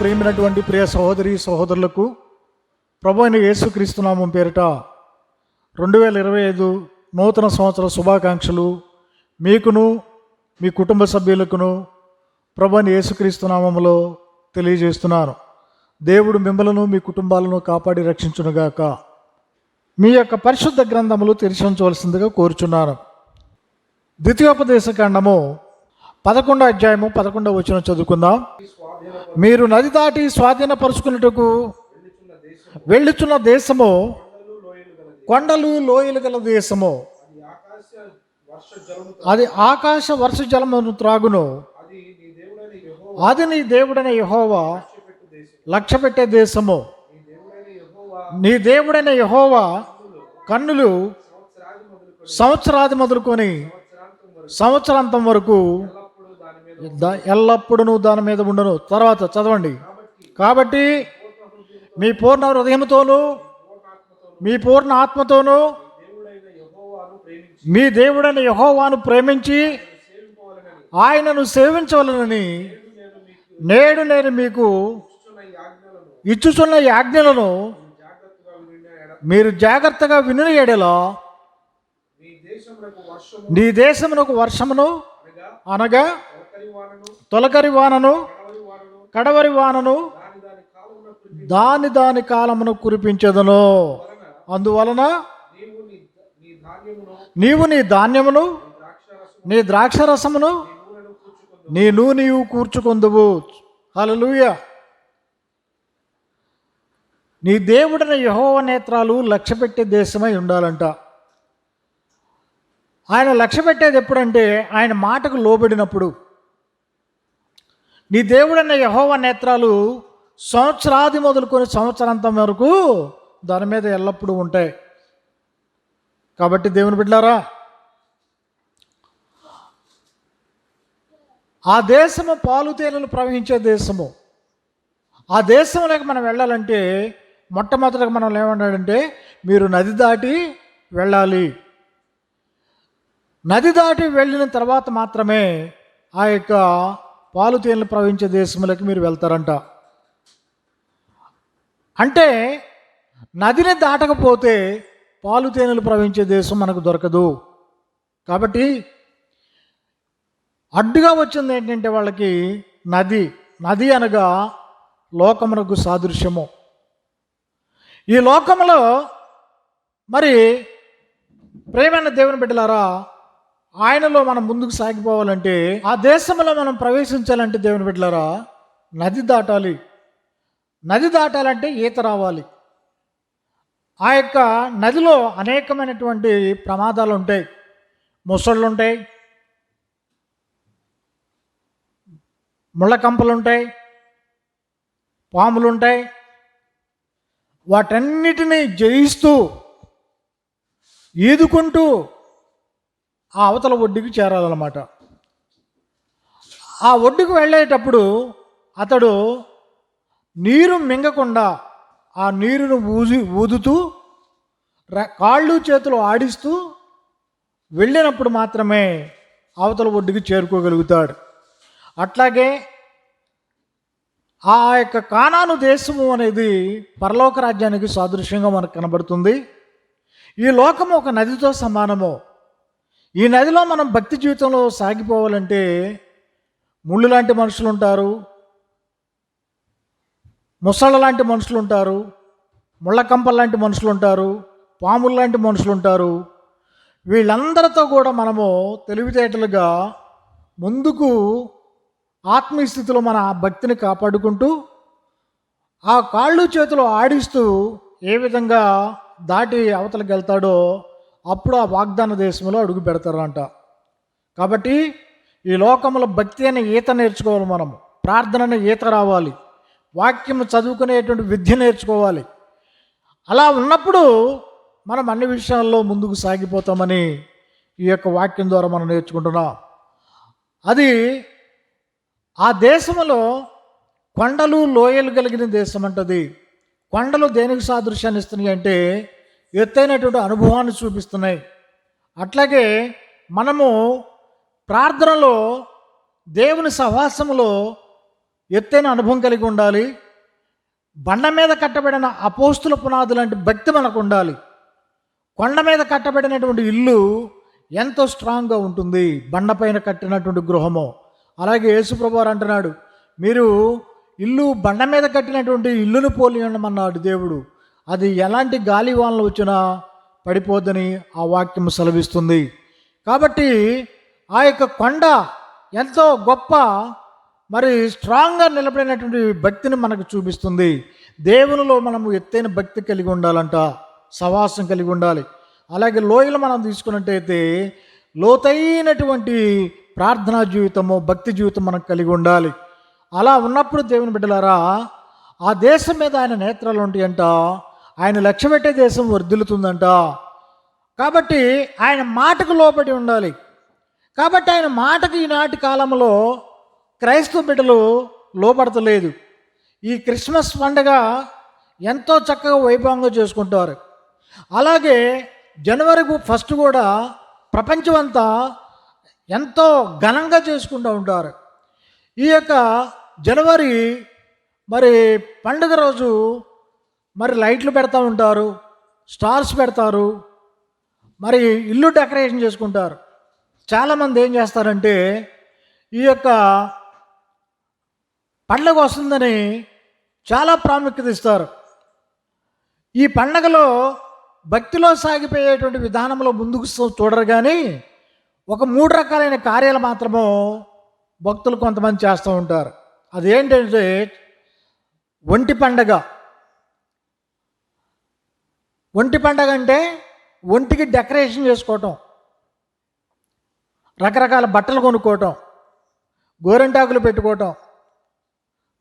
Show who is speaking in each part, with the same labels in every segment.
Speaker 1: ప్రియమైనటువంటి ప్రియ సహోదరి సహోదరులకు ప్రభు అయిన యేసుక్రీస్తు నామం పేరిట 2025 నూతన సంవత్సర శుభాకాంక్షలు మీకును మీ కుటుంబ సభ్యులకును ప్రభు అయిన యేసుక్రీస్తు నామములో తెలియజేస్తున్నాను. దేవుడు మిమ్మలను మీ కుటుంబాలను కాపాడి రక్షించునుగాక. మీ యొక్క పరిశుద్ధ గ్రంథములు తెరిచి ఉంచవలసిందిగా కోరుచున్నాను. ద్వితీయోపదేశ కాండము 11వ అధ్యాయము 11వ వచనం చదువుకుందాం. మీరు నది దాటి స్వాధీనపరుచుకున్నట్టుకు వెళ్ళుచున్న దేశము కొండలు లోయలు గల దేశము, అది ఆకాశ వర్ష జలమును త్రాగును, అది నీ దేవుడైన యెహోవా లక్ష్యపెట్టే దేశము. నీ దేవుడైన యెహోవా కన్నులు సంవత్సరాది మొదలుకొని సంవత్సరాంతం వరకు ఎల్లప్పుడూ దాని మీద ఉండను. తర్వాత చదవండి. కాబట్టి మీ పూర్ణ హృదయంతోనూ మీ పూర్ణ ఆత్మతోనూ మీ దేవుడైన యెహోవాను ప్రేమించి ఆయనను సేవించవలనని నేడు నేను మీకు ఇచ్చుచున్న ఈ ఆజ్ఞలను మీరు జాగ్రత్తగా విని ఎడల నీ దేశమునకు వర్షమును అనగా తొలకరి వానను కడవరి వానను దాని కాలమును కురిపించదును. అందువలన నీవు నీ ధాన్యమును నీ ద్రాక్షరసమును నీ నూనెయు కూర్చుకొందువు. హల్లెలూయా. నీ దేవుడైన యెహోవా నేత్రాలు లక్ష్యపెట్టే దేశమై ఉండాలంట. ఆయన లక్ష్యపెట్టేది ఎప్పుడంటే ఆయన మాటకు లోబడినప్పుడు. నీ దేవుడైన యెహోవా నేత్రాలు సంవత్సరాది మొదలుకొని సంవత్సరాంతం వరకు దాని మీద ఎల్లప్పుడూ ఉంటాయి. కాబట్టి దేవుని బిడ్డలారా, ఆ దేశము పాలు తేనెలు ప్రవహించే దేశము. ఆ దేశంలోకి మనం వెళ్ళాలంటే మొట్టమొదటిగా మనం ఏమన్నాడంటే మీరు నది దాటి వెళ్ళాలి. నది దాటి వెళ్ళిన తర్వాత మాత్రమే ఆ యొక్క పాలు తేనెలు ప్రవహించే దేశంలోకి మీరు వెళ్తారంట. అంటే నదిని దాటకపోతే పాలు తేనెలు ప్రవహించే దేశం మనకు దొరకదు. కాబట్టి అడ్డుగా వచ్చింది ఏంటంటే వాళ్ళకి నది అనగా లోకమునకు సాదృశ్యము. ఈ లోకములో మరి ప్రేమైన దేవుని బిడ్డలారా, ఆయనలో మనం ముందుకు సాగిపోవాలంటే ఆ దేశంలో మనం ప్రవేశించాలంటే దేవుని బిడ్డలారా నది దాటాలి. నది దాటాలంటే ఈత రావాలి. ఆ యొక్క నదిలో అనేకమైనటువంటి ప్రమాదాలు ఉంటాయి. ముసళ్ళు ఉంటాయి, ముళ్ళకంపలు ఉంటాయి, పాములు ఉంటాయి. వాటన్నిటినీ జయిస్తూ ఈదుకుంటూ ఆ అవతల ఒడ్డుకి చేరాలన్నమాట. ఆ ఒడ్డుకు వెళ్ళేటప్పుడు అతడు నీరు మింగకుండా ఆ నీరును ఊదుతూ కాళ్ళు చేతులు ఆడిస్తూ వెళ్ళినప్పుడు మాత్రమే అవతల ఒడ్డుకి చేరుకోగలుగుతాడు. అట్లాగే ఆ యొక్క కానాను దేశము అనేది పరలోక రాజ్యానికి సాదృశ్యంగా మనకు కనబడుతుంది. ఈ లోకము ఒక నదితో సమానము. ఈ నదిలో మనం భక్తి జీవితంలో సాగిపోవాలంటే ముళ్ళు లాంటి మనుషులు ఉంటారు, ముసళ్ళ లాంటి మనుషులు ఉంటారు, ముళ్ళకంపల లాంటి మనుషులు ఉంటారు, పాముల లాంటి మనుషులు ఉంటారు. వీళ్ళందరితో కూడా మనము తెలివితేటలుగా ముందుకు ఆత్మీయ స్థితిలో మన భక్తిని కాపాడుకుంటూ ఆ కాళ్ళు చేతులు ఆడిస్తూ ఏ విధంగా దాటి అవతలకి వెళ్తాడో అప్పుడు ఆ వాగ్దాన దేశంలో అడుగు పెడతారంట. కాబట్టి ఈ లోకంలో భక్తి అనే ఈత నేర్చుకోవాలి. మనం ప్రార్థన అనే ఈత రావాలి. వాక్యం చదువుకునేటువంటి విద్య నేర్చుకోవాలి. అలా ఉన్నప్పుడు మనం అన్ని విషయాల్లో ముందుకు సాగిపోతామని ఈ యొక్క వాక్యం ద్వారా మనం నేర్చుకుంటున్నాం. అది ఆ దేశంలో కొండలు లోయలు కలిగిన దేశం అంటది. కొండలు దేనికి సాదృశ్యాన్ని ఇస్తున్నాయి అంటే ఎత్తైనటువంటి అనుభవాన్ని చూపిస్తున్నాయి. అట్లాగే మనము ప్రార్థనలో దేవుని సహవాసములో ఎత్తైన అనుభవం కలిగి ఉండాలి. బండ మీద కట్టబడిన అపోస్తుల పునాది లాంటి భక్తి మనకు ఉండాలి. కొండ మీద కట్టబడినటువంటి ఇల్లు ఎంతో స్ట్రాంగ్గా ఉంటుంది, బండపైన కట్టినటువంటి గృహము. అలాగే యేసుప్రభు వారు అంటున్నాడు, మీరు ఇల్లు బండ మీద కట్టినటువంటి ఇల్లును పోలి ఉండమన్నాడు దేవుడు. అది ఎలాంటి గాలి వానలు వచ్చినా పడిపోద్దని ఆ వాక్యం సెలవిస్తుంది. కాబట్టి ఆ యొక్క కొండ ఎంతో గొప్ప మరి స్ట్రాంగ్గా నిలబడినటువంటి భక్తిని మనకు చూపిస్తుంది. దేవునిలో మనము ఎత్తైన భక్తి కలిగి ఉండాలంట, సవాసం కలిగి ఉండాలి. అలాగే లోయలు మనం తీసుకున్నట్టయితే లోతైనటువంటి ప్రార్థనా జీవితము, భక్తి జీవితం మనకు కలిగి ఉండాలి. అలా ఉన్నప్పుడు దేవుని బిడ్డలారా, ఆ దేశం మీద ఆయన నేత్రాలు ఉంటాయంట, ఆయన లక్ష్య పెట్టే దేశం వర్ధిల్లుతుందంట. కాబట్టి ఆయన మాటకు లోబడి ఉండాలి. కాబట్టి ఆయన మాటకు ఈనాటి కాలంలో క్రైస్తవ బిడ్డలు లోపడతలేదు. ఈ క్రిస్మస్ పండుగ ఎంతో చక్కగా వైభవంగా చేసుకుంటారు. అలాగే జనవరి 1 కూడా ప్రపంచం అంతా ఎంతో ఘనంగా చేసుకుంటూ ఉంటారు. ఈ యొక్క జనవరి మరి పండుగ రోజు మరి లైట్లు పెడతా ఉంటారు, స్టార్స్ పెడతారు, మరి ఇల్లు డెకరేషన్ చేసుకుంటారు. చాలామంది ఏం చేస్తారంటే ఈ యొక్క పండుగ వస్తుందని చాలా ప్రాముఖ్యత ఇస్తారు. ఈ పండగలో భక్తిలో సాగిపోయేటువంటి విధానంలో ముందుకు చూడరు, కానీ ఒక 3 రకాలైన కార్యాలు మాత్రము భక్తులు కొంతమంది చేస్తూ ఉంటారు. అదేంటంటే ఒంటి పండగ. ఒంటి పండగ అంటే ఒంటికి డెకరేషన్ చేసుకోవటం, రకరకాల బట్టలు కొనుక్కోవటం, గోరింటాకులు పెట్టుకోవటం,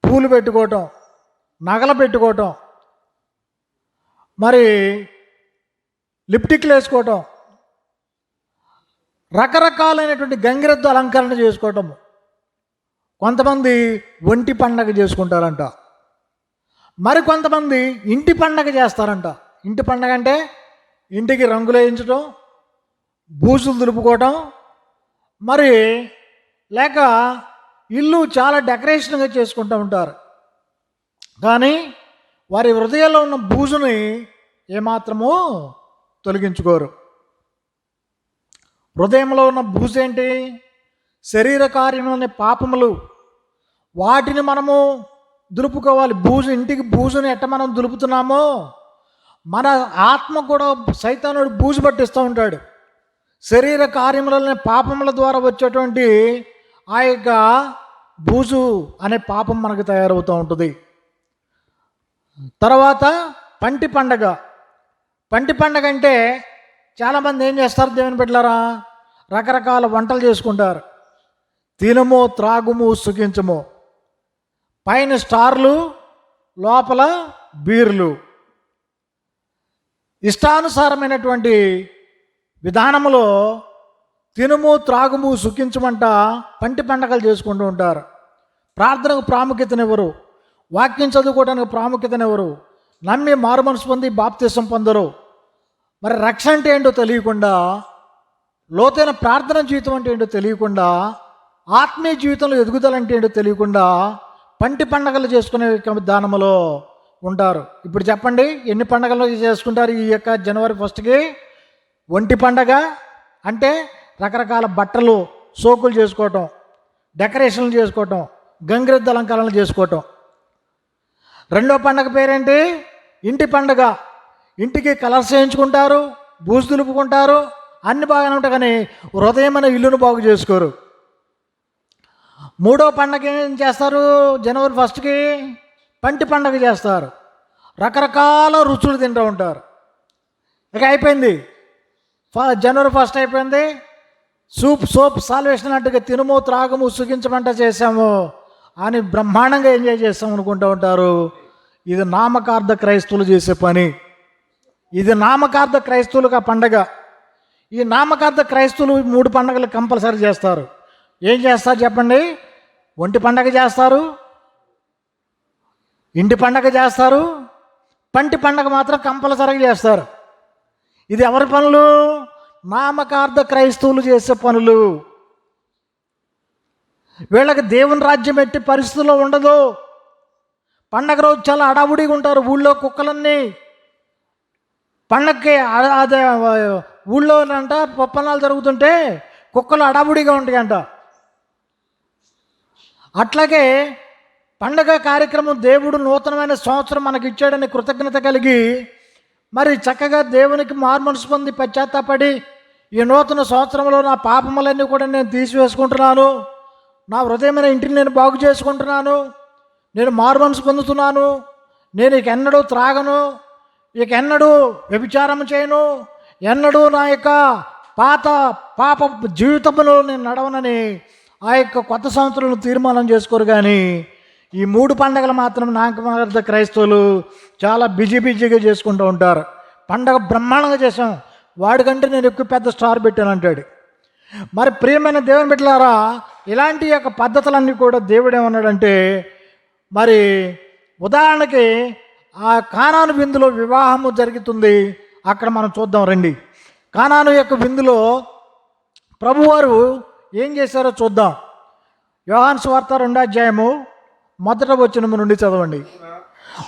Speaker 1: పూలు పెట్టుకోవటం, నగలు పెట్టుకోవటం, మరి లిప్టిక్లు వేసుకోవటం, రకరకాలైనటువంటి గంగిరెద్దు అలంకరణ చేసుకోవటము. కొంతమంది ఒంటి పండగ చేసుకుంటారంట. మరి కొంతమంది ఇంటి పండగ చేస్తారంట. ఇంటి పండగ అంటే ఇంటికి రంగులు వేయించడం, బూజులు దులుపుకోవటం, మరి లేక ఇల్లు చాలా డెకరేషన్గా చేసుకుంటూ ఉంటారు. కానీ వారి హృదయంలో ఉన్న బూజుని ఏమాత్రమూ తొలగించుకోరు. హృదయంలో ఉన్న బూజు ఏంటి? శరీర కార్యములనే పాపములు. వాటిని మనము దులుపుకోవాలి. బూజు, ఇంటికి బూజుని ఎట్ట మనం దులుపుతున్నామో మన ఆత్మ కూడా సైతానుడు బూజు పట్టిస్తూ ఉంటాడు. శరీర కార్యములనే పాపముల ద్వారా వచ్చేటువంటి ఆ యొక్క బూజు అనే పాపం మనకు తయారవుతూ ఉంటుంది. తర్వాత పంటి పండగ. పంటి పండగ అంటే చాలామంది ఏం చేస్తారు దేవుని బిడ్డలారా, రకరకాల వంటలు చేసుకుంటారు. తినము, త్రాగుము, సుఖించము. పైన స్టార్లు, లోపల బీర్లు. ఇష్టానుసారమైనటువంటి విధానములో తినుము, త్రాగుము, సుఖించమంట పంటి పండగలు చేసుకుంటూ ఉంటారు. ప్రార్థనకు ప్రాముఖ్యతనివ్వరు, వాక్యం చదువుకోవడానికి ప్రాముఖ్యతనివ్వరు, నమ్మి మారు మనసు పొంది బాప్తిసం పొందరు. మరి రక్షణ అంటే ఏంటో తెలియకుండా, లోతైన ప్రార్థన జీవితం అంటే ఏంటో తెలియకుండా, ఆత్మీయ జీవితంలో ఎదుగుదల అంటే ఏంటో తెలియకుండా పంటి పండగలు చేసుకునే విధానంలో ఉంటారు. ఇప్పుడు చెప్పండి, ఎన్ని పండగలు చేసుకుంటారు ఈ యొక్క జనవరి 1కి? ఒంటి పండగ అంటే రకరకాల బట్టలు, సోకులు చేసుకోవటం, డెకరేషన్లు చేసుకోవటం, గంగిరెద్దు అలంకరణలు చేసుకోవటం. రెండో పండగ పేరేంటి? ఇంటి పండగ. ఇంటికి కలర్స్ వేయించుకుంటారు, బూజు దులుపుకుంటారు, అన్ని బాగానే ఉంటాయి, కానీ హృదయం అనే ఇల్లును బాగు చేసుకోరు. మూడో పండగ ఏం చేస్తారు? జనవరి 1కి పంటి పండగ చేస్తారు. రకరకాల రుచులు తింటూ ఉంటారు. ఇక అయిపోయింది, జనవరి 1 అయిపోయింది. సోప్ సాల్వేషన్ అట్టుగా తినుము, త్రాగము, సుఖించమంట చేసాము అని బ్రహ్మాండంగా ఎంజాయ్ చేస్తాం అనుకుంటూ ఉంటారు. ఇది నామకార్థ క్రైస్తవులు చేసే పని. ఇది నామకార్థ క్రైస్తవులకు ఆ పండగ. ఈ నామకార్థ క్రైస్తవులు 3 పండగలు కంపల్సరీ చేస్తారు. ఏం చేస్తారు చెప్పండి? ఒంటి పండగ చేస్తారు, ఇంటి పండగ చేస్తారు, పంటి పండగ మాత్రం కంపల్సరీగా చేస్తారు. ఇది ఎవరి పనులు? నామకార్థ క్రైస్తవులు చేసే పనులు. వీళ్ళకి దేవుని రాజ్యం ఎట్టి పరిస్థితుల్లో ఉండదు. పండగ రోజు చాలా అడావుడిగా ఉంటారు ఊళ్ళో కుక్కలన్నీ. పండగకి అదే ఊళ్ళోనంట పప్పనాలు జరుగుతుంటే కుక్కలు అడావుడిగా ఉంటాయంట. అట్లాగే పండగ కార్యక్రమం దేవుడు నూతనమైన సంవత్సరం మనకి ఇచ్చాడని కృతజ్ఞత కలిగి మరి చక్కగా దేవునికి మారుమనసు పొంది పశ్చాత్తాపడి ఈ నూతన సంవత్సరంలో నా పాపములన్నీ కూడా నేను తీసివేసుకుంటున్నాను, నా హృదయమైన ఇంటిని నేను బాగు చేసుకుంటున్నాను, నేను మారుమనసు పొందుతున్నాను, నేను ఇక ఎన్నడూ త్రాగను, ఇక ఎన్నడూ వ్యభిచారం చేయను, ఎన్నడూ నా యొక్క పాప జీవితంలో నేను నడవనని ఆ యొక్క కొత్త సంవత్సరంలో తీర్మానం చేసుకోరు. కానీ ఈ 3 పండగలు మాత్రం నామకార్థ క్రైస్తవులు చాలా బిజీగా చేసుకుంటూ ఉంటారు. పండగ బ్రహ్మాండంగా చేసాం, వాడికంటే నేను ఎక్కువ పెద్ద స్టార్ పెట్టాను అంటాడు. మరి ప్రియమైన దేవుని బిడ్డలారా, ఇలాంటి యొక్క పద్ధతులన్నీ కూడా దేవుడు ఏమన్నాడంటే, మరి ఉదాహరణకి ఆ కానాను విందులో వివాహము జరుగుతుంది. అక్కడ మనం చూద్దాం రండి. కానాను యొక్క విందులో ప్రభువారు ఏం చేశారో చూద్దాం. యోహాను సువార్త 2వ అధ్యాయము 1వ వచనము నుండి చదవండి.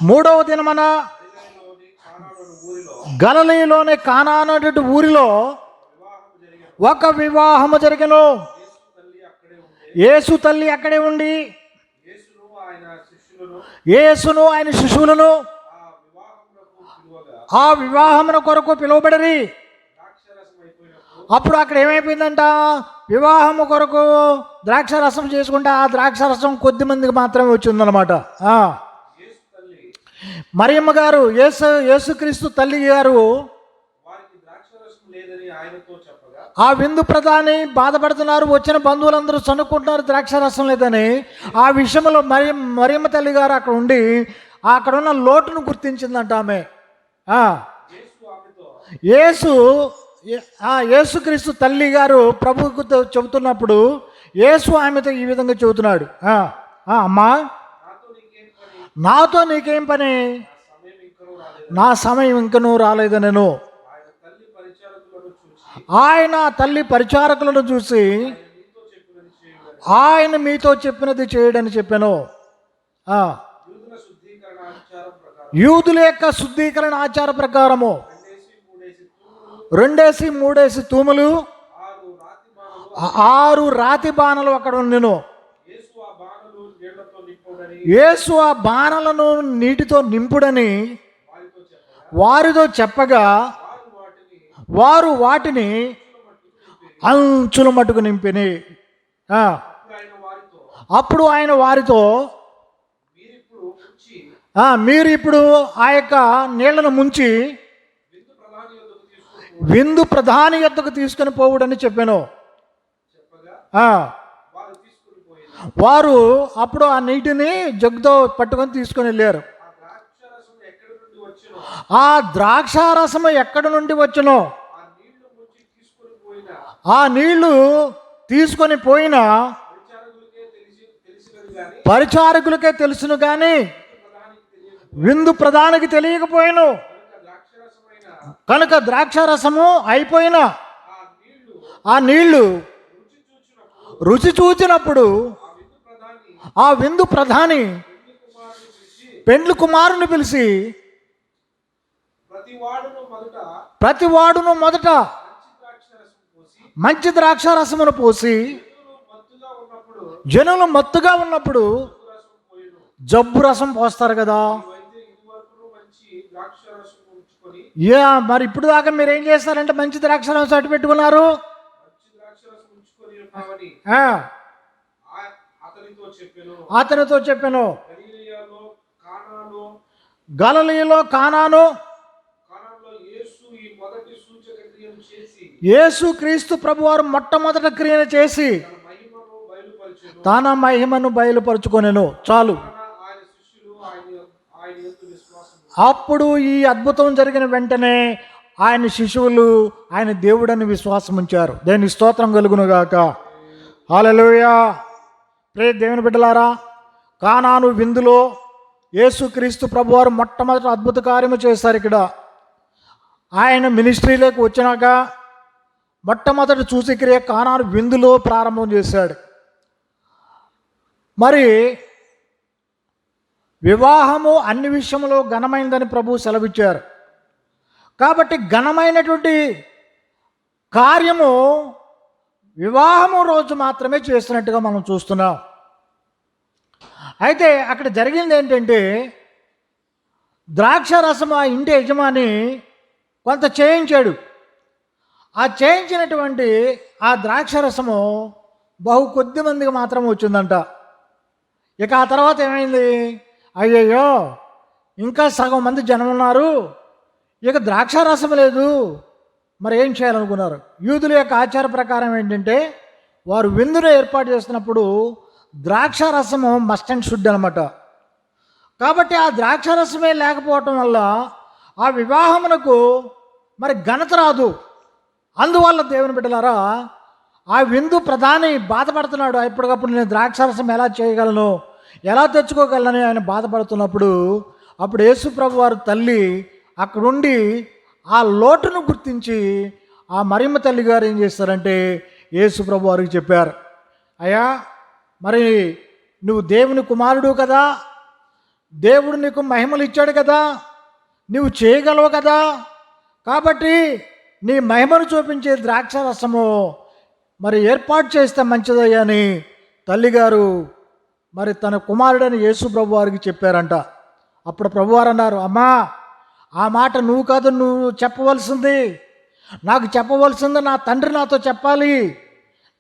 Speaker 1: 3వ దినమన గలిలయలోని కానాను అనే ఊరిలో ఒక వివాహము జరిగెను. యేసు తల్లి అక్కడే ఉండి యేసును ఆయన శిశువులను ఆ వివాహమున కొరకు పిలువబడరి. అప్పుడు అక్కడ ఏమైపోయిందంట, వివాహము కొరకు ద్రాక్ష రసం చేసుకుంటే ఆ ద్రాక్ష రసం కొద్ది మందికి మాత్రమే వచ్చిందనమాట. మరియమ్మ గారు యేసుక్రీస్తు తల్లి గారు ఆ విందు ప్రధాని బాధపడుతున్నారు, వచ్చిన బంధువులందరూ చనుక్కుంటున్నారు ద్రాక్ష రసం లేదని. ఆ విషయంలో మరియమ్మ తల్లి గారు అక్కడ ఉండి అక్కడ ఉన్న లోటును గుర్తించిందంట ఆమె. యేసుక్రీస్తు తల్లి గారు ప్రభువుకు చెబుతున్నప్పుడు యేసు ఆమెతో ఈ విధంగా చెబుతున్నాడు, అమ్మా నాతో నీకేం పని, నా సమయం ఇంకనూ రాలేదు. నేను ఆయన తల్లి పరిచారకులను చూసి ఆయన మీతో చెప్పినది చేయడని చెప్పాను. యూదుల యొక్క శుద్ధీకరణ ఆచార ప్రకారము 2-3 తూములు 6 రాతి బాణలు అక్కడ ఉండెను. యేసు ఆ బాణలను నీటితో నింపుడని వారితో చెప్పగా వారు వాటిని అంచుల మట్టుకు నింపిని. అప్పుడు ఆయన వారితో, మీరు ఇప్పుడు ఆ యొక్క నీళ్లను ముంచి విందు ప్రధాని యొద్దకు తీసుకొని పోవుడని చెప్పాను. వారు అప్పుడు ఆ నీటిని జగ్గుతో పట్టుకొని తీసుకొని వెళ్ళారు. ఆ ద్రాక్షారసము ఎక్కడి నుండి వచ్చునో ఆ నీళ్లు తీసుకొని పోయిన పరిచారకులకే తెలుసును కానీ విందు ప్రధానికి తెలియకపోయాను. కనుక ద్రాక్షారసము అయిపోయిన ఆ నీళ్లు రుచి చూచినప్పుడు ఆ విందు ప్రధాని పెండ్లి కుమారుని పిలిచి ప్రతివాడును మొదట మంచి ద్రాక్షారసమును పోసి జనులు మత్తుగా ఉన్నప్పుడు జబ్బు రసం పోస్తారు కదా. మరి ఇప్పుడు దాకా మీరు ఏం చేస్తారంటే మంచి ద్రాక్షారసం అటు పెట్టుకున్నారు. అతనితో చెప్పాను, గలిలయలో కానాను యేసు క్రీస్తు ప్రభువారు మొట్టమొదటి క్రియను చేసి తన మహిమను బయలుపరుచుకొనెను. చాలు. అప్పుడు ఈ అద్భుతం జరిగిన వెంటనే ఆయన శిశువులు ఆయన దేవుడని విశ్వాసం ఉంచారు. దేనికి స్తోత్రం కలుగునుగాక. హల్లెలూయా. ప్రియ దేవుని బిడ్డలారా, కానాను విందులో యేసుక్రీస్తు ప్రభువారు మొట్టమొదటి అద్భుత కార్యము చేశారు. ఇక్కడ ఆయన మినిస్ట్రీలోకి వచ్చినాక మొట్టమొదటి సూచక్రియ కానాను విందులో ప్రారంభం చేశాడు. మరి వివాహము అన్ని విషయంలో ఘనమైనదని ప్రభు సెలవిచ్చారు. కాబట్టి ఘనమైనటువంటి కార్యము వివాహము రోజు మాత్రమే చేస్తున్నట్టుగా మనం చూస్తున్నాం. అయితే అక్కడ జరిగింది ఏంటంటే, ద్రాక్ష రసం ఆ ఇంటి యజమాని కొంత చేయించాడు. ఆ చేయించినటువంటి ఆ ద్రాక్ష రసము బహు కొద్ది మందికి మాత్రం వచ్చిందంట. ఇక ఆ తర్వాత ఏమైంది, అయ్యయ్యో ఇంకా సగం మంది జనం ఉన్నారు, ఇక ద్రాక్ష రసం లేదు, మరి ఏం చేయాలనుకున్నారు. యూదుల యొక్క ఆచార ప్రకారం ఏంటంటే, వారు విందును ఏర్పాటు చేస్తున్నప్పుడు ద్రాక్ష రసము మస్ట్ అండ్ షుడ్ అనమాట. కాబట్టి ఆ ద్రాక్ష రసమే లేకపోవటం వల్ల ఆ వివాహమునకు మరి ఘనత రాదు. అందువల్ల దేవుని బిడ్డలారా, ఆ విందు ప్రధాని బాధపడుతున్నాడు. ఎప్పటికప్పుడు నేను ద్రాక్షారసం ఎలా చేయగలను, ఎలా తెచ్చుకోగలనని ఆయన బాధపడుతున్నప్పుడు, అప్పుడు యేసు ప్రభు వారు తల్లి అక్కడుండి ఆ లోటును గుర్తించి ఆ మరియమ్మ తల్లి గారు ఏం చేస్తారంటే యేసు ప్రభు వారికి చెప్పారు, అయ్యా మరి నువ్వు దేవుని కుమారుడు కదా, దేవుడు నీకు మహిమలు ఇచ్చాడు కదా, నువ్వు చేయగలవు కదా, కాబట్టి నీ మహిమను చూపించే ద్రాక్ష రసము మరి ఏర్పాటు చేస్తే మంచిదయ్యా అని తల్లిగారు మరి తన కుమారుడని యేసు ప్రభు వారికి చెప్పారంట. అప్పుడు ప్రభువారు అన్నారు, అమ్మా ఆ మాట నువ్వు కాదు, నువ్వు చెప్పవలసింది, నాకు చెప్పవలసింది నా తండ్రి నాతో చెప్పాలి,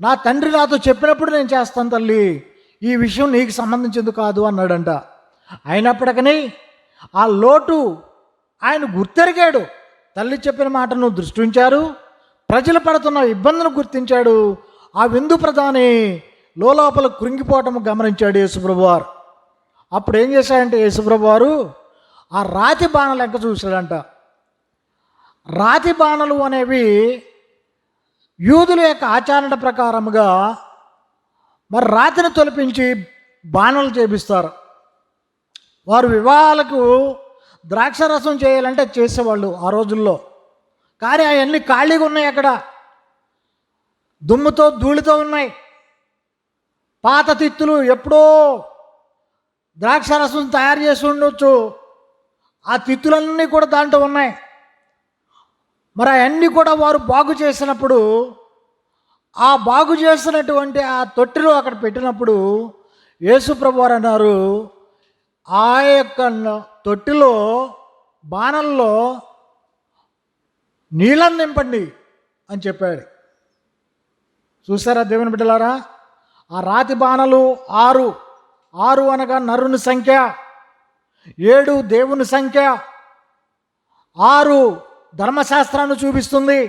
Speaker 1: నా తండ్రి నాతో చెప్పినప్పుడు నేను చేస్తాను తల్లి, ఈ విషయం నీకు సంబంధించింది కాదు అన్నాడంట. అయినప్పటికీ ఆ లోటు ఆయన గుర్తెరిగాడు. తల్లి చెప్పిన మాటను దృష్టి ఉంచారు, ప్రజలు పడుతున్న ఇబ్బందులు గుర్తించాడు. ఆ విందు ప్రధాని లోపల కృంగిపోవటం గమనించాడు యేసుప్రభు వారు. అప్పుడు ఏం చేశాడంటే యేసుప్రభు వారు ఆ రాతి బాణలు లెక్క చూశాడంట. రాతి బాణలు అనేవి యూదుల యొక్క ఆచరణ ప్రకారముగా మరి రాతిని తొలపించి బాణలు చేపిస్తారు. వారు వివాహాలకు ద్రాక్షరసం చేయాలంటే చేసేవాళ్ళు ఆ రోజుల్లో. కానీ అవన్నీ ఖాళీగా ఉన్నాయి, అక్కడ దుమ్ముతో ధూళితో ఉన్నాయి. పాత తిత్తులు ఎప్పుడో ద్రాక్షరసం తయారు చేసి ఉండొచ్చు, ఆ తిత్తులన్నీ కూడా దాంట్లో ఉన్నాయి. మరి అవన్నీ కూడా వారు బాగు చేసినప్పుడు ఆ బాగు చేసినటువంటి ఆ తొట్టిలో అక్కడ పెట్టినప్పుడు యేసు ప్రభు వారు అన్నారు, ఆ యొక్క తొట్టిలో బాణల్లో నీళ్ళని నింపండి అని చెప్పాడు. చూసారా దేవుని బిడ్డలారా, ఆ రాతి బాణలు 6 అనగా నరుని సంఖ్య, 7 దేవుని సంఖ్య, 6 ధర్మశాస్త్రాన్ని చూపిస్తుంది.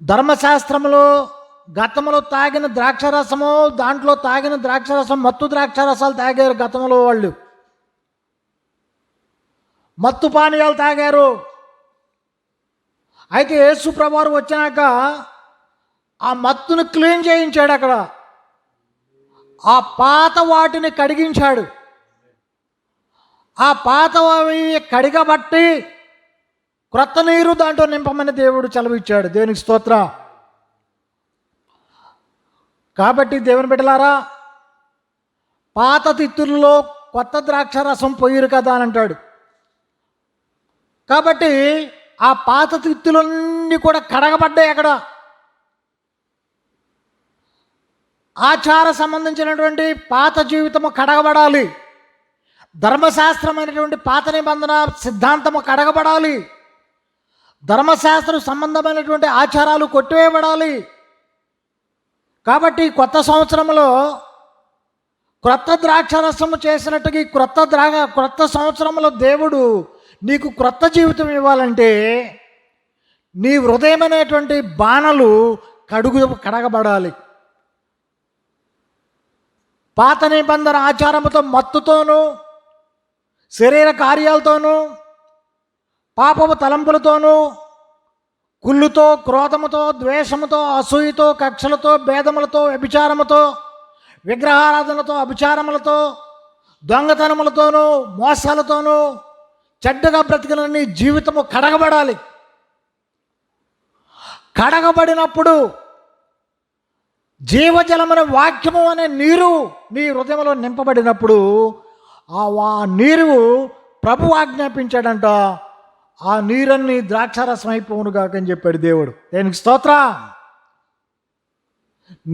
Speaker 1: ధర్మశాస్త్రంలో గతంలో తాగిన ద్రాక్షరసము, దాంట్లో తాగిన ద్రాక్షరసం మత్తు ద్రాక్షరసాలు తాగారు గతంలో వాళ్ళు, మత్తు పానీయాలు తాగారు. అయితే యేసు ప్రభువారు వచ్చినాక ఆ మత్తును క్లీన్ చేయించాడు. అక్కడ ఆ పాత వాటిని కడిగించాడు. ఆ పాతవి కడిగబట్టి క్రొత్త నీరు దాంట్లో నింపమని దేవుడు చలవిచ్చాడు. దేవునికి స్తోత్రం. కాబట్టి దేవుని బిడ్డలారా, పాత తిత్తుల్లో కొత్త ద్రాక్ష రసం పోయిరు కదా అని అంటాడు. కాబట్టి ఆ పాత తిత్తులన్నీ కూడా కడగబడ్డాయి. అక్కడ ఆచార సంబంధించినటువంటి పాత జీవితము కడగబడాలి, ధర్మశాస్త్రమైనటువంటి పాత నిబంధన సిద్ధాంతము కడగబడాలి, ధర్మశాస్త్ర సంబంధమైనటువంటి ఆచారాలు కొట్టివేయబడాలి. కాబట్టి కొత్త సంవత్సరంలో క్రొత్త ద్రాక్షరసము చేసినట్టుగా క్రొత్త సంవత్సరంలో దేవుడు నీకు క్రొత్త జీవితం ఇవ్వాలంటే నీ హృదయమైనటువంటి బాణలు కడగబడాలి. పాత నిబంధన ఆచారముతో మత్తుతోనూ, శరీర కార్యాలతోనూ, పాపపు తలంపులతోనూ, కుళ్ళుతో, క్రోధముతో, ద్వేషముతో, అసూయతో, కక్షలతో, భేదములతో, వ్యభిచారముతో, విగ్రహారాధనలతో, అభిచారములతో, దొంగతనములతోనూ, మోసాలతోనూ చెడ్డగా బ్రతికిన నీ జీవితము కడగబడాలి. కడగబడినప్పుడు జీవజలమైన వాక్యము అనే నీరు నీ హృదయంలో నింపబడినప్పుడు ఆ నీరు ప్రభు ఆజ్ఞాపించాడంట, ఆ నీరన్ని ద్రాక్షారసం అయిపోవునుగాక అని చెప్పాడు దేవుడు. దేనికి స్తోత్రం.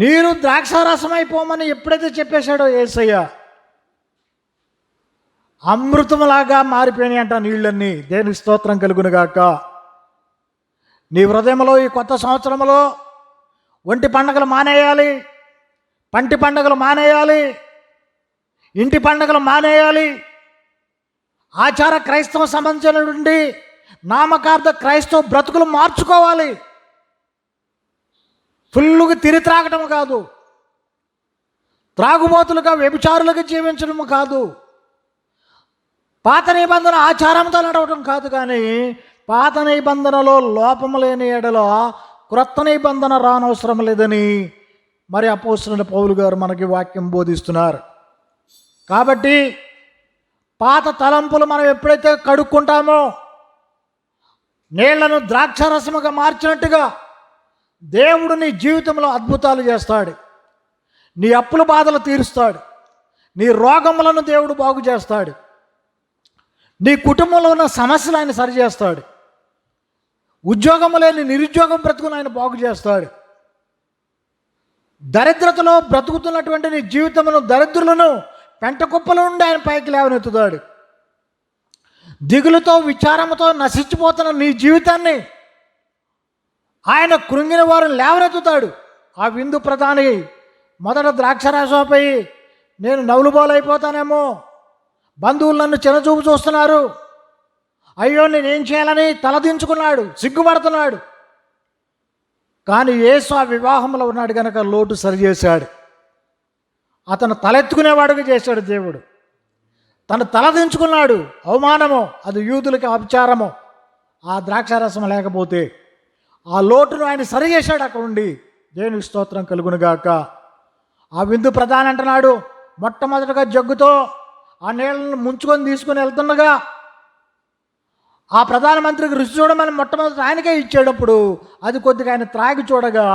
Speaker 1: నీరు ద్రాక్షారసం అయిపోమని ఎప్పుడైతే చెప్పేశాడో యేసయ్య, అమృతంలాగా మారిపోయినాయి అంట నీళ్ళన్నీ. దేనికి స్తోత్రం కలుగునుగాక. నీ హృదయంలో ఈ కొత్త సంవత్సరంలో ఒంటి పండగలు మానేయాలి, పంటి పండగలు మానేయాలి, ఇంటి పండగలు మానేయాలి, ఆచార క్రైస్తవ సంబంధించిన నుండి నామకార్థ క్రైస్తవ బ్రతుకులు మార్చుకోవాలి. ఫుల్లుగా తిరి త్రాగటం కాదు, త్రాగుబోతులుగా వ్యభిచారులుగా జీవించడం కాదు, పాత నిబంధన ఆచారంతో నడవటం కాదు, కానీ పాత నిబంధనలో లోపము లేని ఎడల క్రొత్త నిబంధన రానవసరం లేదని మరి అపోస్తలుడైన పౌలు గారు మనకి వాక్యం బోధిస్తున్నారు. కాబట్టి పాత తలంపులు మనం ఎప్పుడైతే కడుక్కుంటామో, నీళ్లను ద్రాక్షారసముగా మార్చినట్టుగా దేవుడు నీ జీవితంలో అద్భుతాలు చేస్తాడు. నీ అప్పుల బాధలు తీరుస్తాడు, నీ రోగములను దేవుడు బాగు చేస్తాడు, నీ కుటుంబంలో ఉన్న సమస్యలు ఆయన సరిచేస్తాడు, ఉద్యోగము లేని నిరుద్యోగం బ్రతుకుని ఆయన బాగు చేస్తాడు, దరిద్రతలో బ్రతుకుతున్నటువంటి నీ జీవితమును, దరిద్రులను పెంట కుప్పల నుండి ఆయన పైకి లేవనెత్తుతాడు. దిగులుతో విచారంతో నశించిపోతున్న నీ జీవితాన్ని ఆయన కృంగిన వారిని లేవనెత్తుతాడు. ఆ విందు ప్రధాని మొదట ద్రాక్షరాసంపై నేను నవ్వులుబోలైపోతానేమో, బంధువులు నన్ను చిన్నచూపు చూస్తున్నారు, అయ్యో నేనేం చేయాలని తలదించుకున్నాడు, సిగ్గుపడుతున్నాడు. కానీ యేసు ఆ వివాహంలో ఉన్నాడు కనుక లోటు సరిచేశాడు. అతను తలెత్తుకునేవాడుగా చేశాడు దేవుడు. తను తలదించుకున్నాడు, అవమానము, అది యూదులకి అపచారము. ఆ ద్రాక్షారసం లేకపోతే ఆ లోటును ఆయన సరిచేశాడు అక్కడ ఉండి. దేవునికి స్తోత్రం కలుగునుగాక. ఆ విందు ప్రధాని అంటున్నాడు, మొట్టమొదటిగా జగ్గుతో ఆ నీళ్ళను ముంచుకొని తీసుకొని వెళ్తుండగా ఆ ప్రధానమంత్రికి రుచి చూడమని మొట్టమొదటి ఆయనకే ఇచ్చేటప్పుడు అది కొద్దిగా ఆయన త్రాగి చూడగా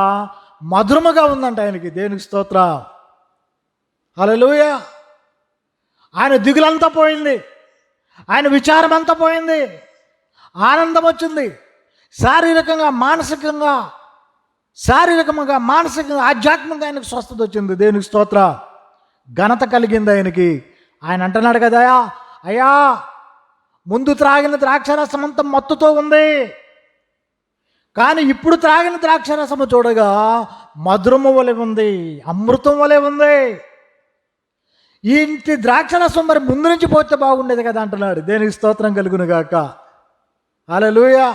Speaker 1: మధురముగా ఉందంట ఆయనకి. దేవునికి స్తోత్రం. హల్లెలూయా. ఆయన దిగులంతా పోయింది, ఆయన విచారం అంతా పోయింది, ఆనందం వచ్చింది. శారీరకంగా మానసికంగా ఆధ్యాత్మికంగా ఆయనకు స్వస్థత వచ్చింది. దేవునికి స్తోత్రం. ఘనత కలిగింది ఆయనకి. ఆయన అంటున్నాడు కదా, అయ్యా ముందు త్రాగిన ద్రాక్షరసం అంతా మత్తుతో ఉంది, కానీ ఇప్పుడు త్రాగిన ద్రాక్షరసము చూడగా మధురము వలె ఉంది, అమృతం వలె ఉంది. ఇంటి ద్రాక్షరసం మరి ముందు నుంచి పోతే బాగుండేది కదా అంటున్నాడు. దేనికి స్తోత్రం కలుగునుగాక. హల్లెలూయా.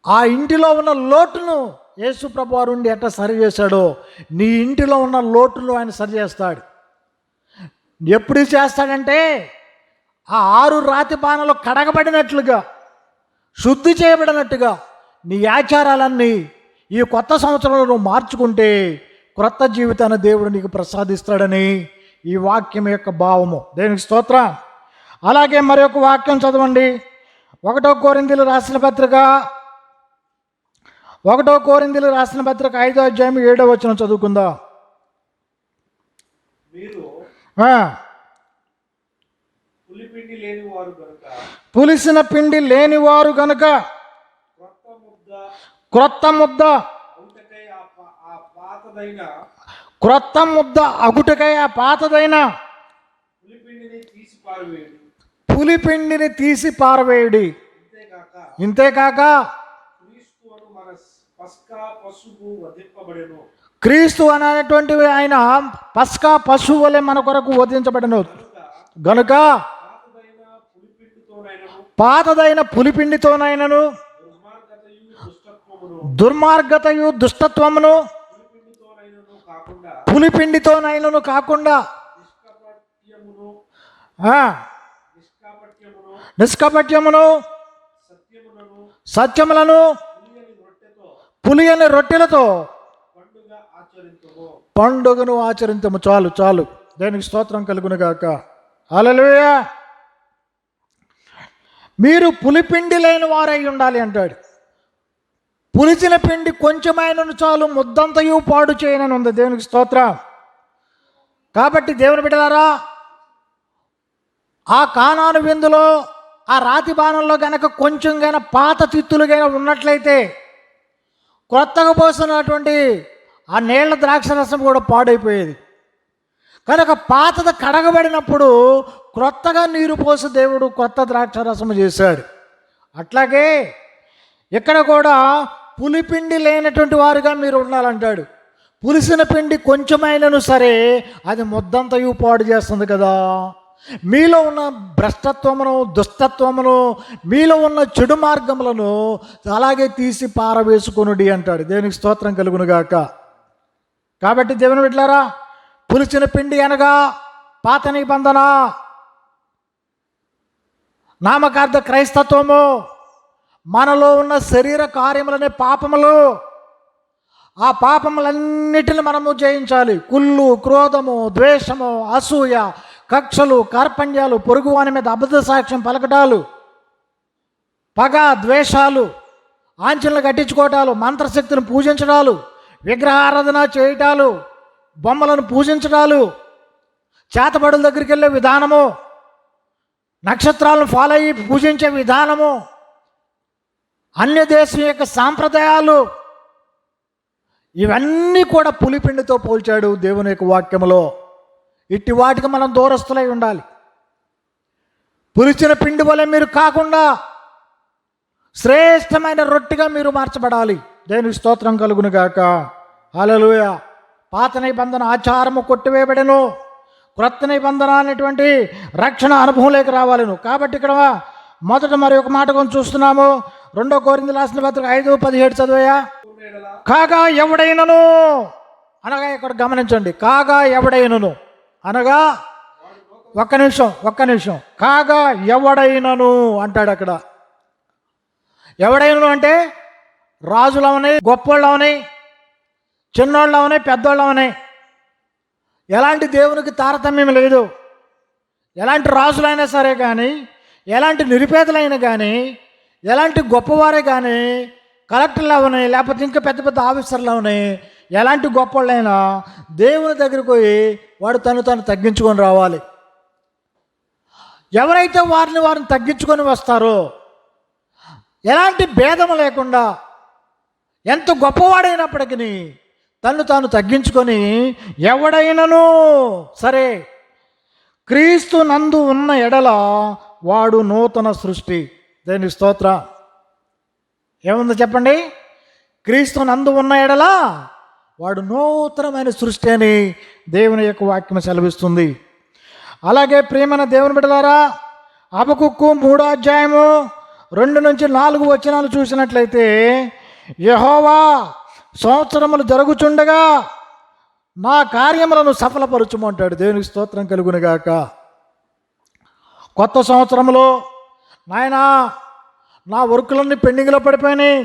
Speaker 1: ఆ ఇంటిలో ఉన్న లోటును యేసు ప్రభువారు ఉండి ఎట్లా సరి చేశాడో నీ ఇంటిలో ఉన్న లోటును ఆయన సరి చేస్తాడు. ఎప్పుడు చేస్తాడంటే ఆ 6 రాతి బాణలు కడగబడినట్లుగా, శుద్ధి చేయబడినట్టుగా నీ ఆచారాలన్నీ ఈ కొత్త సంవత్సరంలో నువ్వు మార్చుకుంటే క్రొత్త జీవితాన్ని దేవుడు నీకు ప్రసాదిస్తాడని ఈ వాక్యం యొక్క భావము. దేనికి స్తోత్రం. అలాగే మరి ఒక వాక్యం చదవండి. 1 కొరింథీయులు రాసిన పత్రిక 5వ అధ్యాయం 7వ వచనం చదువుకుందా. పులిసిన పిండి లేనివారు గనుక క్రొత్త ముద్ద అగుటకై ఆ పాతదైన పులిపిండిని తీసి పారవేయుడి. ఇంతేకాక క్రీస్తు అనేటువంటి ఆయన పస్కా పశువు వలె మన కొరకు వధించబడను గనుక పాతదైన పులిపిండితోనైనను దుర్మార్గతయు దుష్టత్వమును పులిపిండితోనైనను కాకుండా నిష్కపట్యమును సత్యములను పులియని రొట్టెలతో పండుగను ఆచరించము. చాలు చాలు. దేనికి స్తోత్రం కలుగునుగాక. హల్లెలూయా. మీరు పులిపిండి లేని వారై ఉండాలి అంటాడు. పులిచిన పిండి కొంచెమైనను చాలు ముద్దంతయు పాడు చేయనని ఉంది. దేవునికి స్తోత్రం. కాబట్టి దేవుని బిడ్డలారా, ఆ కానాను విందులో ఆ రాతి బాణంలో గనక కొంచెం గైనా పాత తిత్తులుగైనా ఉన్నట్లయితే కొత్తగా పోసినటువంటి ఆ నీళ్ల ద్రాక్షరసం కూడా పాడైపోయేది. కనుక పాతది కడగబడినప్పుడు క్రొత్తగా నీరు పోసి దేవుడు కొత్త ద్రాక్షరసం చేశాడు. అట్లాగే ఇక్కడ కూడా పులిపిండి లేనటువంటి వారుగా మీరు ఉండాలంటాడు. పులిసిన పిండి కొంచెమైనను సరే అది ముద్దంతయు పాడు చేస్తుంది కదా. మీలో ఉన్న భ్రష్టత్వమును, దుష్టత్వమును, మీలో ఉన్న చెడు మార్గములను అలాగే తీసి పారవేసుకొనుడి అంటాడు. దేవునికి స్తోత్రం కలుగునుగాక. కాబట్టి దేవుని బిడ్డలారా, పులిచిన పిండి అనగా పాత నిబంధన, నామకార్థ క్రైస్తత్వము, మనలో ఉన్న శరీర కార్యములనే పాపములు. ఆ పాపములన్నిటిని మనము జయించాలి. కుళ్ళు, క్రోధము, ద్వేషము, అసూయ, కక్షలు, కార్పణ్యాలు, పొరుగువాని మీద అబద్ధ సాక్ష్యం పలకటాలు, పగ, ద్వేషాలు, ఆంచనలు కట్టించుకోవటాలు, మంత్రశక్తిని పూజించడాలు, విగ్రహారాధన చేయటాలు, బొమ్మలను పూజించడాలు, చేతబడుల దగ్గరికి వెళ్ళే విధానము, నక్షత్రాలను ఫాలో అయ్యి పూజించే విధానము, అన్య దేశం యొక్క సాంప్రదాయాలు, ఇవన్నీ కూడా పులిపిండితో పోల్చాడు దేవుని యొక్క వాక్యములో. ఇట్టి వాటికి మనం దూరస్తులై ఉండాలి. పులిచిన పిండి వలె మీరు కాకుండా శ్రేష్టమైన రొట్టెగా మీరు మార్చబడాలి. దేవునికి స్తోత్రం కలుగును గాక. హల్లెలూయా. పాత నిబంధన ఆచారము కొట్టివేయబడెను, క్రొత్త నిబంధన అనేటువంటి రక్షణ అనుభవంలోకి రావాలను. కాబట్టి ఇక్కడ మొదట మరి ఒక మాట కొంచెం చూస్తున్నాము. 2 కొరింథీయులకు రాసిన పత్రిక 5:17 చదివయా. కాగా ఎవడైనను అనగా ఇక్కడ గమనించండి. కాగా ఎవడైనను అనగా ఒక్క నిమిషం. కాగా ఎవడైనను అంటాడు అక్కడ. ఎవడైనను అంటే రాజులు అవని, గొప్పోళ్ళు అవని, చిన్నోళ్ళు అవని, పెద్దోళ్ళు అవని, ఎలాంటి దేవునికి తారతమ్యం లేదు. ఎలాంటి రాజులైనా సరే కానీ, ఎలాంటి నిరుపేదలైనా కానీ, ఎలాంటి గొప్పవారే కానీ, కలెక్టర్లు అవని, లేకపోతే ఇంకా పెద్ద పెద్ద ఆఫీసర్లు అవని, ఎలాంటి గొప్పవాళ్ళైనా దేవుని దగ్గరికి పోయి వాడు తను తగ్గించుకొని రావాలి. ఎవరైతే వారిని తగ్గించుకొని వస్తారో, ఎలాంటి భేదం లేకుండా, ఎంత గొప్పవాడైనప్పటికీ తాను తగ్గించుకొని ఎవడైనను సరే క్రీస్తు నందు ఉన్న ఎడల వాడు నూతన సృష్టి. దేవుని స్తోత్రం. ఏముందో చెప్పండి. క్రీస్తు నందు ఉన్న ఎడల వాడు నూతనమైన సృష్టి అని దేవుని యొక్క వాక్యం సెలవిస్తుంది. అలాగే ప్రియమైన దేవుని బిడ్డలారా, హబకుక్కు 3వ అధ్యాయము 2-4 వచనాలు చూసినట్లయితే, యెహోవా సంవత్సరములు జరుగుచుండగా నా కార్యములను సఫలపరచుమంటాడు. దేవునికి స్తోత్రం కలుగునుగాక. కొత్త సంవత్సరంలో నాయనా నా వర్కులన్నీ పెండింగ్లో పడిపోయినాయి,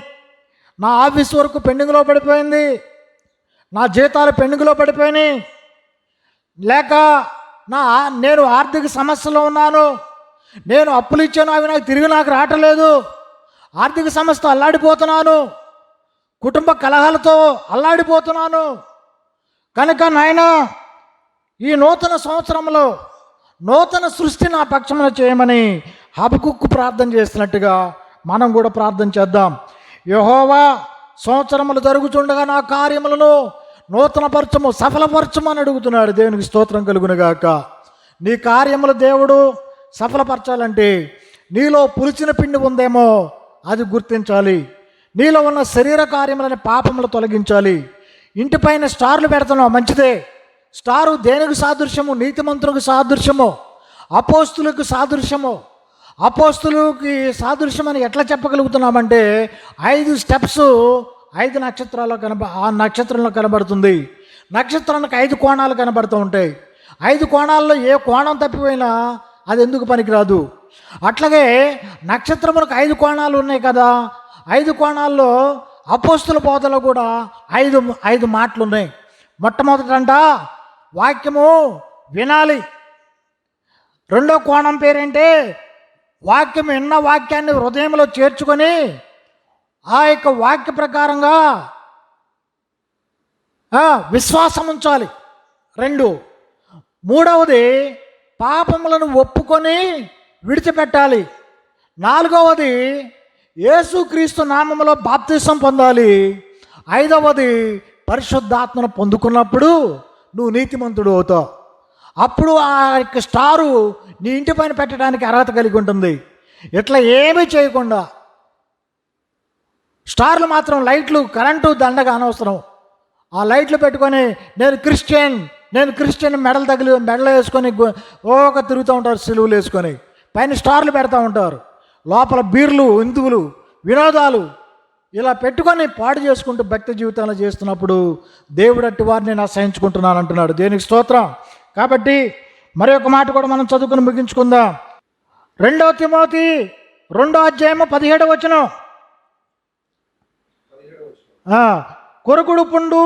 Speaker 1: నా ఆఫీస్ వర్క్ పెండింగ్లో పడిపోయింది, నా జీతాలు పెండింగ్లో పడిపోయినాయి, లేక నేను ఆర్థిక సమస్యలో ఉన్నాను, నేను అప్పులు ఇచ్చాను, అవి నాకు రావట్లేదు, ఆర్థిక సమస్యతో అల్లాడిపోతున్నాను, కుటుంబ కలహాలతో అల్లాడిపోతున్నాను. కనుక నాయన ఈ నూతన సంవత్సరంలో నూతన సృష్టి నా పక్షమున చేయమని హబకుక్కు ప్రార్థన చేస్తున్నట్టుగా మనం కూడా ప్రార్థన చేద్దాం. యెహోవా సంవత్సరములు జరుగుతుండగా నా కార్యములను నూతనపరచము, సఫలపరచము అని అడుగుతున్నాడు. దేవునికి స్తోత్రం కలుగునుగాక. నీ కార్యములు దేవుడు సఫలపరచాలంటే నీలో పులిచిన పిండి ఉందేమో అది గుర్తించాలి. నీలో ఉన్న శరీర కార్యములని పాపములు తొలగించాలి. ఇంటిపైన స్టార్లు పెడుతున్నావు, మంచిదే. స్టారు దేనికి సాదృశ్యము? నీతిమంతులకు సాదృశ్యము, అపోస్తులకు సాదృశ్యము. అపోస్తులకి సాదృశ్యం అని ఎట్లా చెప్పగలుగుతున్నామంటే 5 స్టెప్స్ 5 నక్షత్రాల్లో ఆ నక్షత్రంలో కనబడుతుంది. నక్షత్రానికి 5 కోణాలు కనబడుతూ ఉంటాయి. 5 కోణాల్లో ఏ కోణం తప్పిపోయినా అది ఎందుకు పనికిరాదు. అట్లాగే నక్షత్రములకు 5 కోణాలు ఉన్నాయి కదా. 5 కోణాల్లో అపోస్తుల బోధలో కూడా 5 మాటలు ఉన్నాయి. మొట్టమొదటంట వాక్యము వినాలి. రెండో కోణం పేరేంటే వాక్యం విన్న వాక్యాన్ని హృదయంలో చేర్చుకొని ఆ యొక్క వాక్య ప్రకారంగా విశ్వాసం ఉంచాలి. 2, మూడవది పాపములను ఒప్పుకొని విడిచిపెట్టాలి. 4వది యేసుక్రీస్తు నామములో బాప్తిసం పొందాలి. 5వది పరిశుద్ధాత్మను పొందుకున్నప్పుడు నువ్వు నీతిమంతుడు అవుతావు. అప్పుడు ఆ యొక్క స్టారు నీ ఇంటి పైన పెట్టడానికి అర్హత కలిగి ఉంటుంది. ఇట్లా ఏమీ చేయకుండా స్టార్లు మాత్రం లైట్లు, కరెంటు దండగా అనవసరం. ఆ లైట్లు పెట్టుకొని నేను క్రిస్టియన్ మెడలో వేసుకొని తిరుగుతూ ఉంటారు, సిలువులు వేసుకొని. పైన స్టార్లు పెడతా ఉంటారు, లోపల బీర్లు, ఇందువులు, వినోదాలు ఇలా పెట్టుకొని పాడు చేసుకుంటూ భక్తి జీవితంలో చేస్తున్నప్పుడు దేవుడు అట్టి వారిని నేను అసహించుకుంటున్నాను అంటున్నాడు. దేనికి స్తోత్రం. కాబట్టి మరి ఒక మాట కూడా మనం చదువుకుని ముగించుకుందాం. 2 తిమోతి 2:17 కొరుకుడు పుండు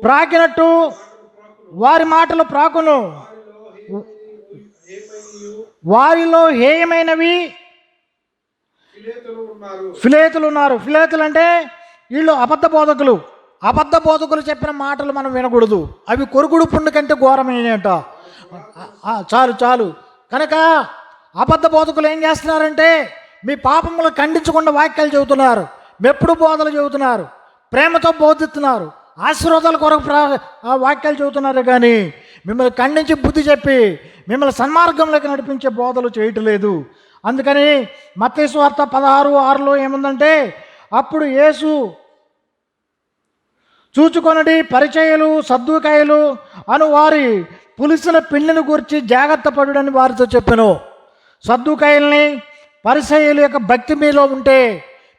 Speaker 1: ప్రాకినట్టు వారి మాటలు ప్రాకును, వారిలో హేయమైనవి ఫిలేతులు ఉన్నారు. ఫిలేతులు అంటే వీళ్ళు అబద్ధ బోధకులు చెప్పిన మాటలు మనం వినకూడదు. అవి కొరుకుడు పుండు కంటే ఘోరమైనట. చాలు. కనుక అబద్ధ బోధకులు ఏం చేస్తున్నారంటే మీ పాపములు ఖండించకుండా వాక్యాలు చెబుతున్నారు, మెప్పుడు బోధలు చెబుతున్నారు, ప్రేమతో బోధిస్తున్నారు, ఆశీర్వాదాల కొరకు వాక్యాలు చెబుతున్నారు. కానీ మిమ్మల్ని ఖండించి బుద్ధి చెప్పి మిమ్మల్ని సన్మార్గంలోకి నడిపించే బోధలు చేయటం లేదు. అందుకని మత్తయి సువార్త 16:6 ఏముందంటే, అప్పుడు యేసు చూచుకొనడి పరిచయులు సద్దూకాయలు అను వారి పులిసిన పిండిని గురించి జాగ్రత్త పడుడని వారితో చెప్పాను. సద్దూకాయల్ని పరిచయుల యొక్క భక్తి మీలో ఉంటే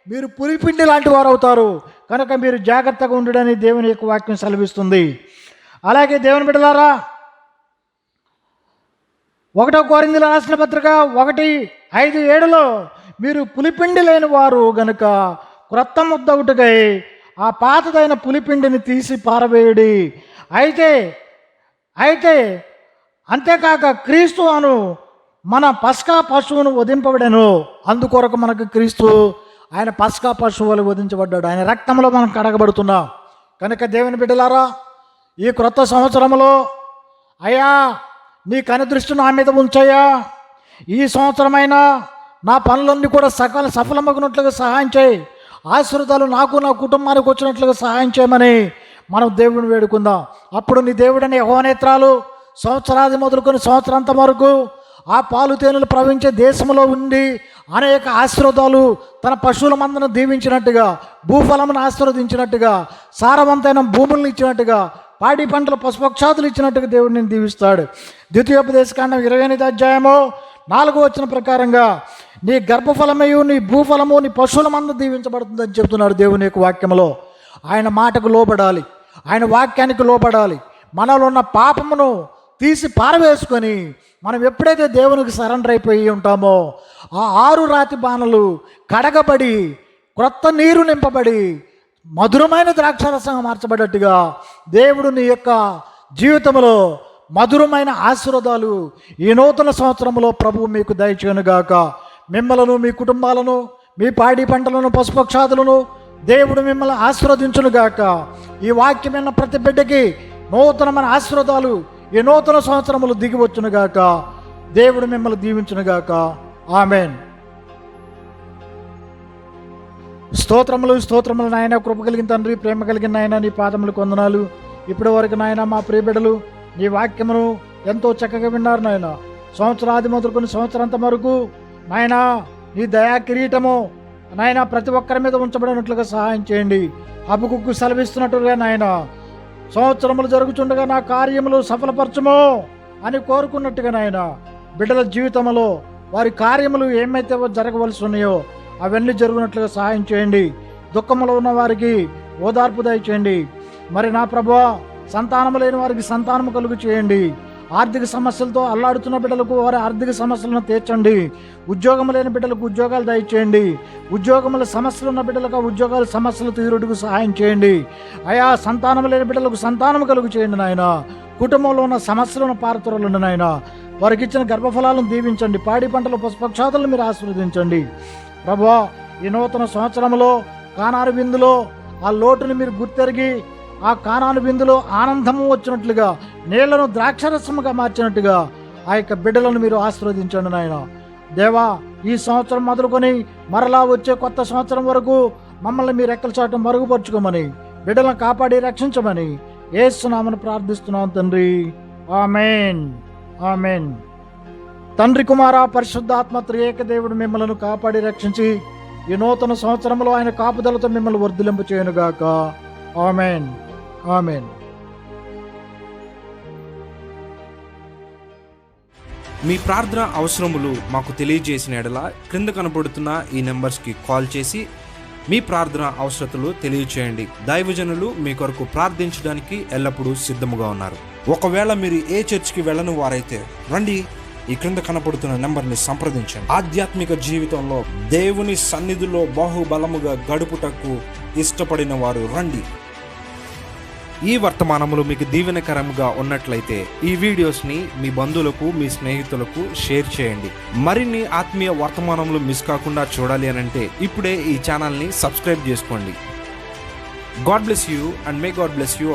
Speaker 1: మీరు పులిపిండి లాంటి వారు అవుతారు. కనుక మీరు జాగ్రత్తగా ఉండడని దేవుని యొక్క వాక్యం సెలవిస్తుంది. అలాగే దేవుని బిడ్డలారా, 1 కొరింథీయులకు రాసిన పత్రిక 1:5-7 మీరు పులిపిండి లేని వారు గనుక క్రొత్త ముద్దవుటకై ఆ పాతదైన పులిపిండిని తీసి పారవేయుడి. అయితే అంతేకాక క్రీస్తు అను మన పస్కా పశువును వధింపబడెను. అందుకొరకు మనకు క్రీస్తు ఆయన పస్కా పశువులు వధించబడ్డాడు. ఆయన రక్తంలో మనం కడగబడుతున్నాం. కనుక దేవుని బిడ్డలారా, ఈ క్రొత్త సంవత్సరంలో అయ్యా నీ కనుదృష్టి నా మీద ఉంచయ్యా, ఈ సంవత్సరమైనా నా పనులన్నీ కూడా సఫలమగినట్లుగా సహాయం చేయి, ఆశీర్వాదాలు నాకు నా కుటుంబానికి వచ్చినట్లుగా సహాయం చేయమని మనం దేవుడిని వేడుకుందాం. అప్పుడు నీ దేవుడని యెహోవా నేత్రాలు సంవత్సరాది మొదలుకొని సంవత్సరాంతం వరకు ఆ పాలు తేనెలు ప్రవహించే దేశంలో ఉండి అనేక ఆశీర్వాదాలు తన పశువుల మందను దీవించినట్టుగా, భూఫలమును ఆశీర్వదించినట్టుగా, సారవంతమైన భూములను ఇచ్చినట్టుగా, పాడి పంటలు పశుపక్షాదులు ఇచ్చినట్టుగా దేవుడు నేను దీవిస్తాడు. ద్వితీయోపదేశకాండం 28:4 ప్రకారంగా నీ గర్భఫలమయు నీ భూఫలము నీ పశువుల మంద దీవించబడుతుందని చెప్తున్నాడు దేవుని యొక్క వాక్యంలో. ఆయన మాటకు లోబడాలి, ఆయన వాక్యానికి లోబడాలి. మనలో ఉన్న పాపమును తీసి పారవేసుకొని మనం ఎప్పుడైతే దేవునికి సరెండర్ అయిపోయి ఉంటామో ఆ 6 రాతి బాణలు కడగబడి క్రొత్త నీరు నింపబడి మధురమైన ద్రాక్షారసంగా మార్చబడ్డట్టుగా దేవుడు నీ యొక్క జీవితంలో మధురమైన ఆశీర్వాదాలు ఈ నూతన సంవత్సరంలో ప్రభువు మీకు దయచేయునుగాక. మిమ్మలను, మీ కుటుంబాలను, మీ పాడి పంటలను, పశుపక్షాదులను దేవుడు మిమ్మల్ని ఆశీర్వదించునుగాక. ఈ వాక్యమైన ప్రతి బిడ్డకి నూతనమైన ఆశీర్వాదాలు ఈ నూతన సంవత్సరములు దిగివచ్చునుగాక. దేవుడు మిమ్మల్ని దీవించునుగాక. ఆమెన్. స్తోత్రములు నాయన, కృప కలిగిన తండ్రి, ప్రేమ కలిగిన నాయన, నీ పాదములు వందనాలు. ఇప్పటి వరకు నాయన మా ప్రియ బిడ్డలు నీ వాక్యమును ఎంతో చక్కగా విన్నారు నాయన. సంవత్సరాది మొదలుకొని సంవత్సరాంతం వరకు నాయన నీ దయా కిరీటము నాయన ప్రతి ఒక్కరి మీద ఉంచబడినట్లుగా సహాయం చేయండి. హబకుక్కు సెలవిస్తున్నట్లుగా నాయన సంవత్సరములు జరుగుతుండగా నా కార్యములు సఫలపరచము అని కోరుకున్నట్టుగా నాయన బిడ్డల జీవితంలో వారి కార్యములు ఏమైతే జరగవలసి ఉన్నాయో అవన్నీ జరుగునట్లుగా సహాయం చేయండి. దుఃఖములో ఉన్న వారికి ఓదార్పు దయచేయండి. మరి నా ప్రభువా, సంతానము లేని వారికి సంతానము కలుగు చేయండి. ఆర్థిక సమస్యలతో అల్లాడుతున్న బిడ్డలకు వారి ఆర్థిక సమస్యలను తీర్చండి. ఉద్యోగం లేని బిడ్డలకు ఉద్యోగాలు దయచేయండి. ఉద్యోగముల సమస్యలు ఉన్న బిడ్డలకు ఉద్యోగాల సమస్యలు తీరుటకు సహాయం చేయండి. అయా సంతానం లేని బిడ్డలకు సంతానం కలుగు చేయండి నాయన. కుటుంబంలో ఉన్న సమస్యలను పారతోలండి నాయన. వారికి ఇచ్చిన గర్భఫలాలను దీవించండి. పాడి పంటలు పశుపక్షాదులను మీరు ఆశీర్వదించండి ప్రభువా. ఈ నూతన సంవత్సరంలో కానాను విందులో ఆ లోటుని మీరు గుర్తెరిగి ఆ కానాను విందులో ఆనందము వచ్చినట్లుగా, నీళ్లను ద్రాక్షరసముగా మార్చినట్టుగా ఆ యొక్క బిడ్డలను మీరు ఆశీర్వదించండి నాయన. దేవా, ఈ సంవత్సరం మొదలుకొని మరలా వచ్చే కొత్త సంవత్సరం వరకు మమ్మల్ని మీరు రెక్కల చాటు మరుగుపరుచుకోమని, బిడ్డలను కాపాడి రక్షించమని యేసు నామమున ప్రార్థిస్తున్నాం తండ్రి. ఆమేన్, ఆమేన్. తండ్రి, కుమార, పరిశుద్ధాత్మ త్రియేక దేవుడు మిమ్మల్ని కాపాడి రక్షించి ఈ నూతన సంవత్సరంలో ఆయన కాపుదలతో మిమ్మల్ని వర్ధిలింప చేయనుగాక. ఆమేన్, ఆమేన్.
Speaker 2: మీ ప్రార్థన అవసరములు మాకు తెలియజేసిన ఎడల క్రింద కనబడుతున్న ఈ నెంబర్స్కి కాల్ చేసి మీ ప్రార్థన అవసరతలు తెలియచేయండి. దైవజనులు మీ కొరకు ప్రార్థించడానికి ఎల్లప్పుడూ సిద్ధముగా ఉన్నారు. ఒకవేళ మీరు ఏ చర్చికి వెళ్ళని వారైతే రండి, ఈ క్రింద కనపడుతున్న నెంబర్ని సంప్రదించండి. ఆధ్యాత్మిక జీవితంలో దేవుని సన్నిధిలో బాహుబలముగా గడుపుటకు ఇష్టపడిన వారు రండి. ఈ వర్తమానములు మీకు దీవెనకరంగా ఉన్నట్లయితే ఈ వీడియోస్ని మీ బంధువులకు, మీ స్నేహితులకు షేర్ చేయండి. మరిన్ని ఆత్మీయ వర్తమానములు మిస్ కాకుండా చూడాలి అనంటే ఇప్పుడే ఈ ఛానల్ని సబ్స్క్రైబ్ చేసుకోండి. God bless you and may God bless you.